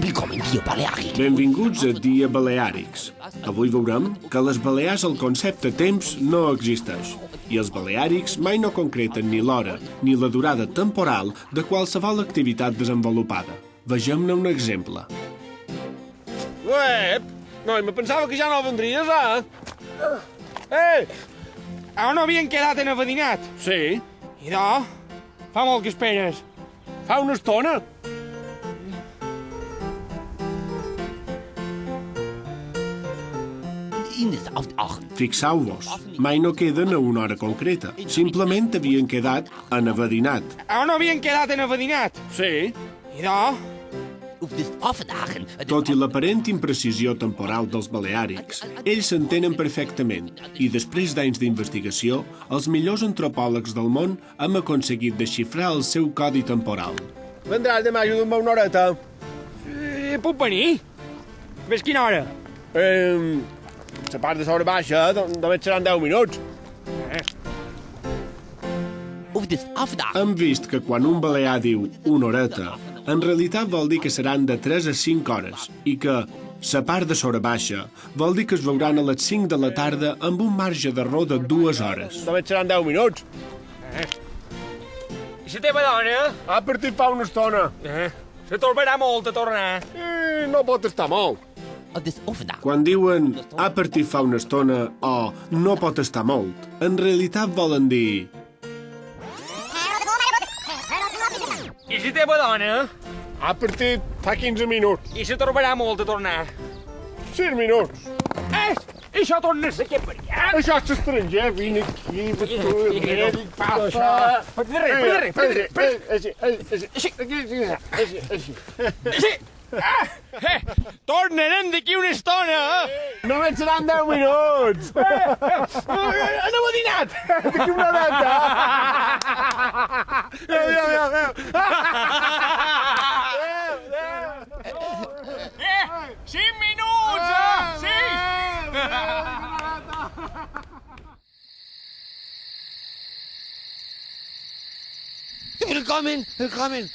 Willkommen hier Balearic. Benvinguts a Dia Baleàrics. Avui veurem que a les Balears el concepte temps no existeix i els baleàrics mai no concreten ni l'hora ni la durada temporal de qualsevol activitat desenvolupada. Vegem-ne un exemple. Ué, noi, me pensava que ja no vendries, Ei! On havien quedat en Avadinat? Sí, Idò, fa molt que esperes. fa una estona. Ines auf Aachen. Fixeu-vos, mai no queden a una hora concreta. Simplement havien quedat en Avadinat. On havien quedat en Avadinat? Sí, Idò, Auf des Offen Aachen. Tot i l'aparent imprecisió temporal dels baleàrics, ells s'entenen perfectament i després d'anys d'investigació, els millors antropòlegs del món hem aconseguit desxifrar el seu codi temporal. vendràs demà, ajuda'm una horeta. puc venir? Ves quina hora? La part de sobre baixa només seran 10 minuts. Auf des Offen Aachen. Hem vist que quan un balear diu una horeta, en realitat vol dir que seran de 3 a 5 hores i que la part de sobre baixa vol dir que es veuran a les 5 de la tarda amb un marge d'error de 2 hores. Només seran 10 minuts. I la teva dona? Ha partit fa una estona. Se torbarà molt a tornar. No pot estar molt. Auf des Offen Aachen. Quan diuen ha partit fa una estona o no pot estar molt, en realitat volen dir I la teva dona? Ha partit fa 15 minuts. I se torbarà molt a tornar. 6 minuts. Això torna a ser que variat. Això és estranger, vine aquí, mèdic, passa. Sí. Tornarem d'aquí una estona. Només seran 10 minuts. Han Avadinat. D'aquí una horeta. 5 minuts. 6. Willkommen, willkommen.